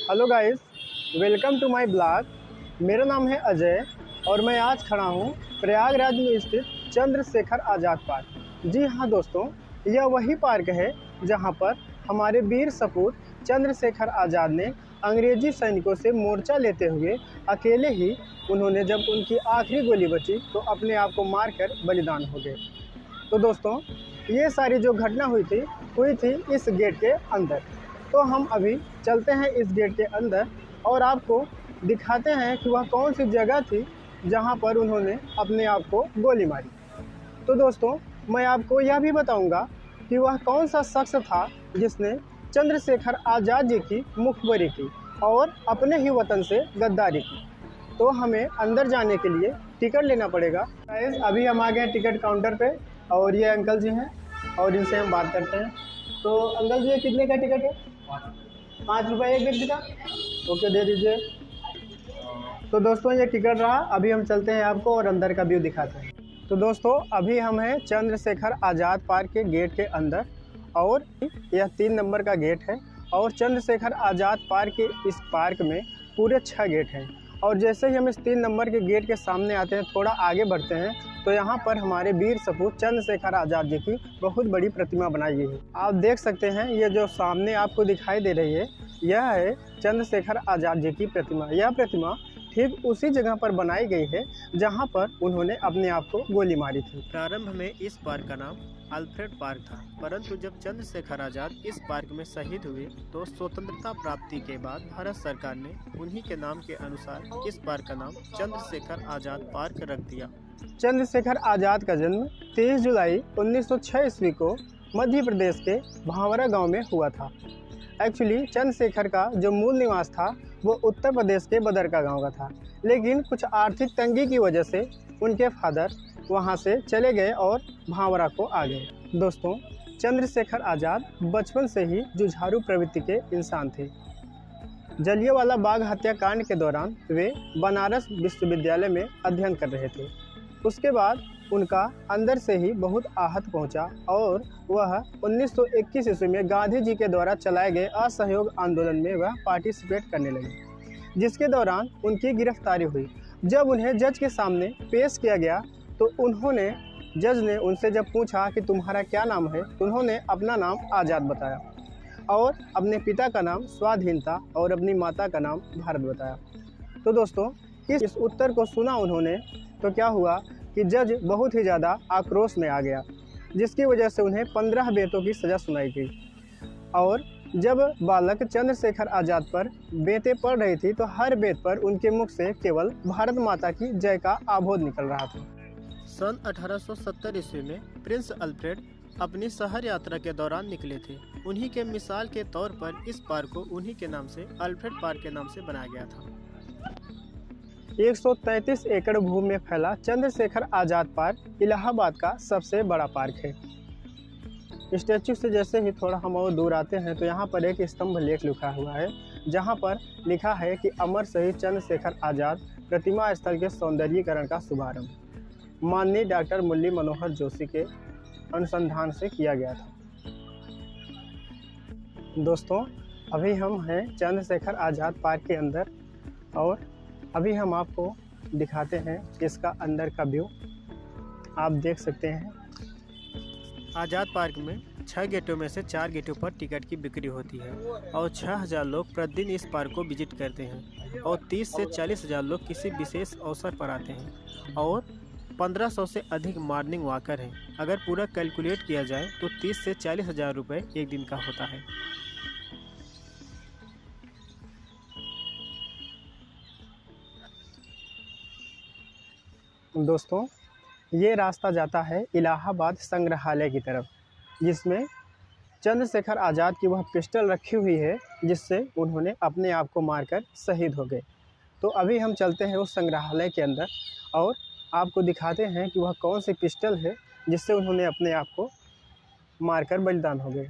Hello guys, welcome to my blog. मेरा नाम है अजय और मैं आज खड़ा हूँ प्रयागराज में स्थित चंद्रशेखर आज़ाद पार्क। जी हाँ दोस्तों, यह वही पार्क है जहाँ पर हमारे वीर सपूत चंद्रशेखर आज़ाद ने अंग्रेजी सैनिकों से मोर्चा लेते हुए अकेले ही उन्होंने जब उनकी आखिरी गोली बची तो अपने आप को मारकर बलिदान हो गए। तो दोस्तों, ये सारी जो घटना हुई थी इस गेट के अंदर। तो हम अभी चलते हैं इस गेट के अंदर और आपको दिखाते हैं कि वह कौन सी जगह थी जहां पर उन्होंने अपने आप को गोली मारी। तो दोस्तों, मैं आपको यह भी बताऊंगा कि वह कौन सा शख्स था जिसने चंद्रशेखर आज़ाद जी की मुखबरी की और अपने ही वतन से गद्दारी की। तो हमें अंदर जाने के लिए टिकट लेना पड़ेगा। गाइस, अभी हम आ गए टिकट काउंटर पे और ये अंकल जी हैं और इनसे हम बात करते हैं। तो अंकल जी, ये कितने का टिकट है? 5 रुपये एक व्यक्ति का। ओके, दे दीजिए। तो दोस्तों, ये टिकट रहा। अभी हम चलते हैं आपको और अंदर का व्यू दिखाते हैं। तो दोस्तों, अभी हम हैं चंद्रशेखर आज़ाद पार्क के गेट के अंदर और यह 3 नंबर का गेट है। और चंद्रशेखर आज़ाद पार्क के इस पार्क में पूरे 6 गेट हैं। और जैसे ही हम इस 3 नंबर के गेट के सामने आते हैं, थोड़ा आगे बढ़ते हैं, तो यहाँ पर हमारे वीर सपूत चंद्रशेखर आज़ाद जी की बहुत बड़ी प्रतिमा बनाई गई है। आप देख सकते हैं, ये जो सामने आपको दिखाई दे रही है, यह है चंद्रशेखर आज़ाद जी की प्रतिमा। यह प्रतिमा ठीक उसी जगह पर बनाई गई है जहां पर उन्होंने अपने आप को गोली मारी थी। प्रारंभ में इस पार्क का नाम अल्फ्रेड पार्क था, परंतु जब चंद्रशेखर आज़ाद इस पार्क में शहीद हुए तो स्वतंत्रता प्राप्ति के बाद भारत सरकार ने उन्हीं के नाम के अनुसार इस पार्क का नाम चंद्रशेखर आज़ाद पार्क रख दिया। चंद्रशेखर आज़ाद का जन्म 23 जुलाई 1906 ईस्वी को मध्य प्रदेश के भांवरा गांव में हुआ था। एक्चुअली चंद्रशेखर का जो मूल निवास था वो उत्तर प्रदेश के बदरका गांव का था, लेकिन कुछ आर्थिक तंगी की वजह से उनके फादर वहां से चले गए और भांवरा को आ गए। दोस्तों, चंद्रशेखर आज़ाद बचपन से ही जुझारू प्रवृत्ति के इंसान थे। जलियांवाला बाग हत्याकांड के दौरान वे बनारस विश्वविद्यालय में अध्ययन कर रहे थे। उसके बाद उनका अंदर से ही बहुत आहत पहुंचा और वह 1921 ईस्वी में गांधी जी के द्वारा चलाए गए असहयोग आंदोलन में वह पार्टिसिपेट करने लगे, जिसके दौरान उनकी गिरफ्तारी हुई। जब उन्हें जज के सामने पेश किया गया तो जज ने उनसे जब पूछा कि तुम्हारा क्या नाम है, तो उन्होंने अपना नाम आज़ाद बताया और अपने पिता का नाम स्वाधीनता और अपनी माता का नाम भारत बताया। तो दोस्तों, इस उत्तर को सुना उन्होंने तो क्या हुआ कि जज बहुत ही ज़्यादा आक्रोश में आ गया, जिसकी वजह से उन्हें 15 बेंतों की सज़ा सुनाई गई। और जब बालक चंद्रशेखर आज़ाद पर बेंतें पड़ रही थी तो हर बेंत पर उनके मुख से केवल भारत माता की जय का आभोद निकल रहा था। सन 1870 ईस्वी में प्रिंस अल्फ्रेड अपनी शहर यात्रा के दौरान निकले थे। उन्हीं के मिसाल के तौर पर इस पार्क को उन्हीं के नाम से अल्फ्रेड पार्क के नाम से बनाया गया था। 133 एकड़ भूमि में फैला चंद्रशेखर आज़ाद पार्क इलाहाबाद का सबसे बड़ा पार्क है। स्टैच्यू से जैसे ही थोड़ा हम और दूर आते हैं तो यहाँ पर एक स्तंभ लेख लिखा हुआ है, जहाँ पर लिखा है कि अमर शहीद चंद्रशेखर आज़ाद प्रतिमा स्थल के सौंदर्यीकरण का शुभारंभ माननीय डॉक्टर मुरली मनोहर जोशी के अनुसंधान से किया गया था। दोस्तों, अभी हम हैं चंद्रशेखर आज़ाद पार्क के अंदर और अभी हम आपको दिखाते हैं इसका अंदर का व्यू। आप देख सकते हैं, आज़ाद पार्क में 6 गेटों में से 4 गेटों पर टिकट की बिक्री होती है और 6000 लोग प्रतिदिन इस पार्क को विजिट करते हैं और 30 से 40,000 लोग किसी विशेष अवसर पर आते हैं और 1500 से अधिक मॉर्निंग वॉकर हैं। अगर पूरा कैलकुलेट किया जाए तो 30 से 40,000 रुपये एक दिन का होता है। दोस्तों, ये रास्ता जाता है इलाहाबाद संग्रहालय की तरफ, जिसमें चंद्रशेखर आज़ाद की वह पिस्टल रखी हुई है जिससे उन्होंने अपने आप को मारकर शहीद हो गए। तो अभी हम चलते हैं उस संग्रहालय के अंदर और आपको दिखाते हैं कि वह कौन सी पिस्टल है जिससे उन्होंने अपने आप को मारकर बलिदान हो गए।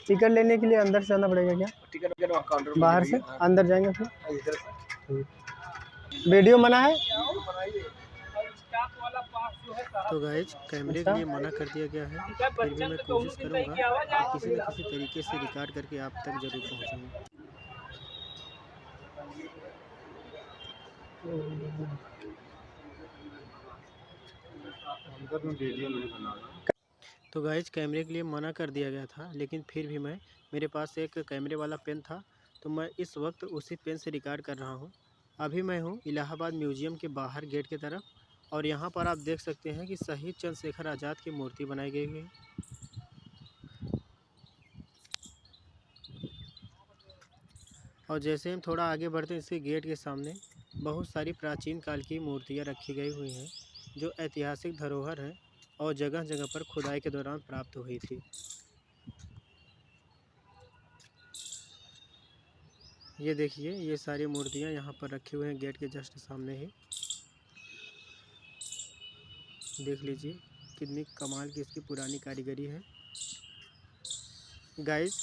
टिकट लेने के लिए अंदर से जाना पड़ेगा क्या? बाहर से अंदर जाएंगे फिर। वीडियो मना है। तो गाइज कैमरे के लिए मना कर दिया गया है, फिर भी मैं कोशिश करूँगा कि किसी न किसी तरीके से रिकॉर्ड करके आप तक ज़रूर पहुँचाऊँ। तो गाइज कैमरे के लिए मना कर दिया गया था, लेकिन फिर भी मेरे पास एक कैमरे वाला पेन था, तो मैं इस वक्त उसी पेन से रिकॉर्ड कर रहा हूँ। अभी मैं हूँ इलाहाबाद म्यूजियम के बाहर गेट की तरफ, और यहाँ पर आप देख सकते हैं कि शहीद चंद्रशेखर आज़ाद की मूर्ति बनाई गई है। और जैसे हम थोड़ा आगे बढ़ते हैं, इसके गेट के सामने बहुत सारी प्राचीन काल की मूर्तियाँ रखी गई हुई हैं, जो ऐतिहासिक धरोहर हैं और जगह जगह पर खुदाई के दौरान प्राप्त हुई थी। ये देखिए, ये सारी मूर्तियाँ यहाँ पर रखी हुई हैं गेट के जस्ट सामने ही। देख लीजिए कितनी कमाल की इसकी पुरानी कारीगरी है। गाइस,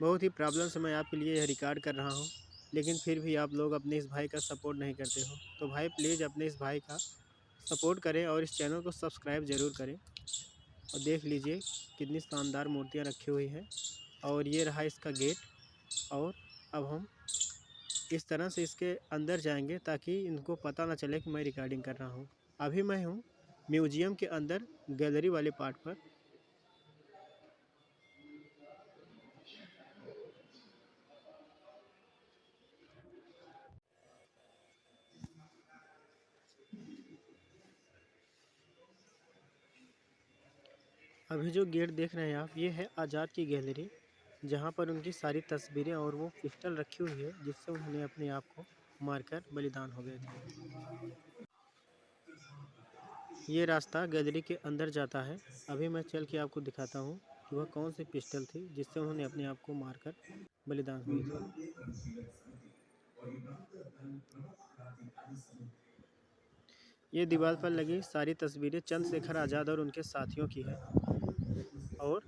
बहुत ही प्रॉब्लम से मैं आपके लिए यह रिकॉर्ड कर रहा हूँ, लेकिन फिर भी आप लोग अपने इस भाई का सपोर्ट नहीं करते हो। तो भाई प्लीज़ अपने इस भाई का सपोर्ट करें और इस चैनल को सब्सक्राइब ज़रूर करें। और देख लीजिए कितनी शानदार मूर्तियाँ रखी हुई हैं। और ये रहा इसका गेट। और अब हम इस तरह से इसके अंदर जाएंगे ताकि इनको पता ना चले कि मैं रिकॉर्डिंग कर रहा हूँ। अभी मैं हूँ म्यूजियम के अंदर गैलरी वाले पार्ट पर। अभी जो गेट देख रहे हैं आप, ये है आज़ाद की गैलरी, जहाँ पर उनकी सारी तस्वीरें और वो पिस्टल रखी हुई है जिससे उन्होंने अपने आप को मारकर बलिदान हो गए थे। ये रास्ता गैलरी के अंदर जाता है। अभी मैं चल के आपको दिखाता हूँ कि वह कौन सी पिस्टल थी जिससे उन्होंने अपने आप को मारकर बलिदान हुए थे। ये दीवार पर लगी सारी तस्वीरें चंद्रशेखर आज़ाद और उनके साथियों की है, और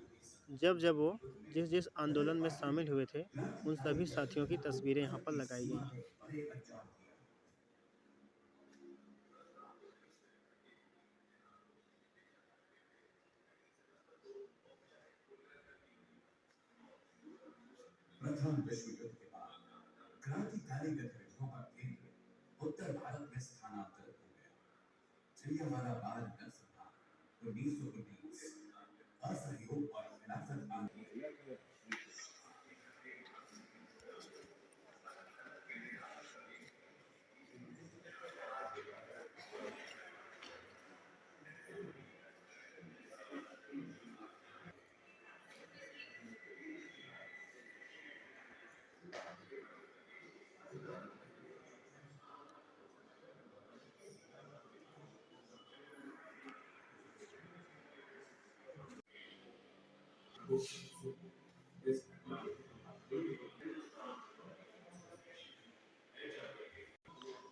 जब जब वो जिस जिस आंदोलन में शामिल हुए थे उन सभी साथियों की तस्वीरें यहाँ पर लगाई गई हैं। प्रथम विश्व युद्ध के बाद क्रांतिकारी गतिविधियों का केंद्र उत्तर भारत में स्थानांतरित हो गया। जलियांवाला बाग नरसंहार 1919 असहयोग और खिलाफत आंदोलन।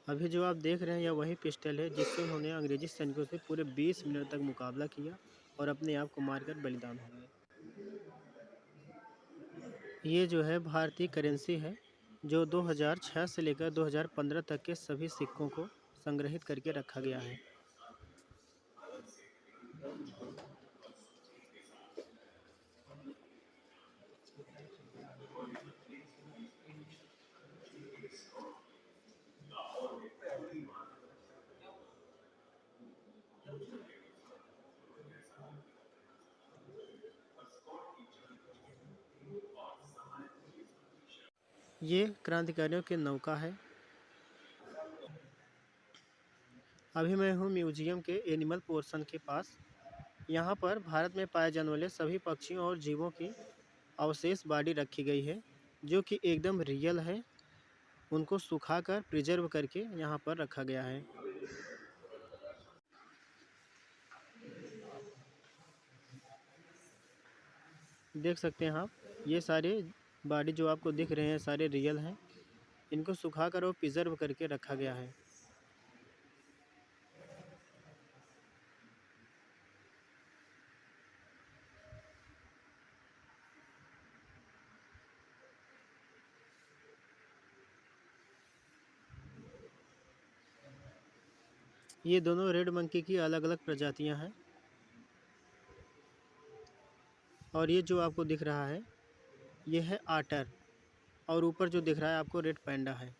अभी जो आप देख रहे हैं यह वही पिस्टल है जिससे उन्होंने अंग्रेजी सैनिकों से पूरे 20 मिनट तक मुकाबला किया और अपने आप को मारकर बलिदान हो गए। ये जो है भारतीय करेंसी है, जो 2006 से लेकर 2015 तक के सभी सिक्कों को संग्रहित करके रखा गया है। ये क्रांतिकारियों के नौका है। अभी मैं हूँ म्यूजियम के एनिमल पोर्शन के पास। यहाँ पर भारत में पाए जाने वाले सभी पक्षियों और जीवों की अवशेष बॉडी रखी गई है, जो कि एकदम रियल है। उनको सुखाकर प्रिजर्व करके यहाँ पर रखा गया है। देख सकते हैं आप, ये सारे बॉडी जो आपको दिख रहे हैं सारे रियल हैं। इनको सुखाकर और प्रिजर्व करके रखा गया है। ये दोनों रेड मंकी की अलग अलग प्रजातियां हैं। और ये जो आपको दिख रहा है ये है आटर, और ऊपर जो दिख रहा है आपको रेड पैंडा है।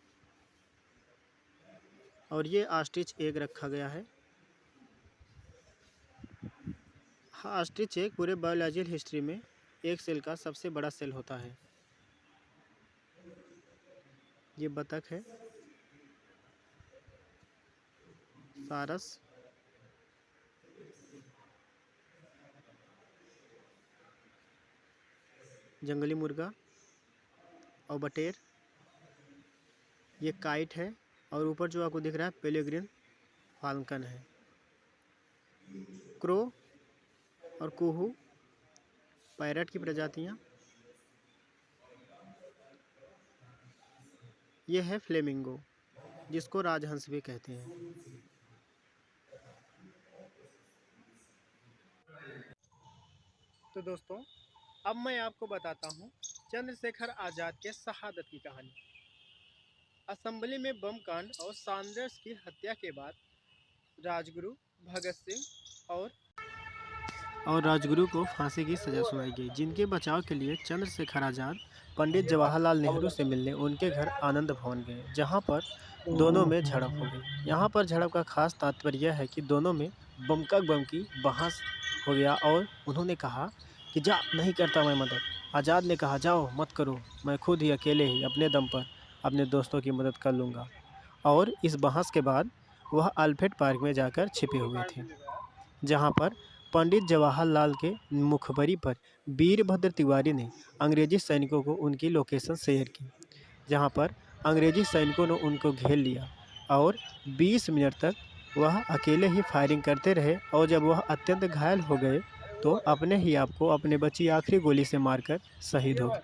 और ये ऑस्ट्रिच एग रखा गया है। हाँ, ऑस्ट्रिच एग पूरे बायोलॉजिकल हिस्ट्री में एक सेल का सबसे बड़ा सेल होता है। ये बतख है सारस। जंगली मुर्गा और बटेर। ये काइट है, और ऊपर जो आपको दिख रहा है पेलेग्रिन फाल्कन है। क्रो और कुहू पैरट की प्रजातियाँ। ये है फ्लेमिंगो, जिसको राजहंस भी कहते हैं। तो दोस्तों, अब मैं आपको बताता हूँ चंद्रशेखर आज़ाद के शहादत की कहानी। असेंबली में बम कांड और सैंडर्स की हत्या के बाद राजगुरु भगत सिंह और राजगुरु को फांसी की सजा सुनाई गई, जिनके बचाव के लिए चंद्रशेखर आज़ाद पंडित जवाहरलाल नेहरू से मिलने उनके घर आनंद भवन गए, जहां पर दोनों में झड़प हो गई। यहां पर झड़प का खास तात्पर्य यह है कि दोनों में बम की बहस हो गया, और उन्होंने कहा कि जा, नहीं करता मैं मदद। आज़ाद ने कहा, जाओ मत करो, मैं खुद ही अकेले ही अपने दम पर अपने दोस्तों की मदद कर लूँगा। और इस बहस के बाद वह अल्फ्रेड पार्क में जाकर छिपे हुए थे, जहाँ पर पंडित जवाहरलाल के मुखबरी पर वीरभद्र तिवारी ने अंग्रेजी सैनिकों को उनकी लोकेशन शेयर की, जहां पर अंग्रेजी सैनिकों ने उनको घेर लिया और 20 मिनट तक वह अकेले ही फायरिंग करते रहे। और जब वह अत्यंत घायल हो गए तो अपने ही आप को अपने बची आखिरी गोली से मारकर शहीद हो गए।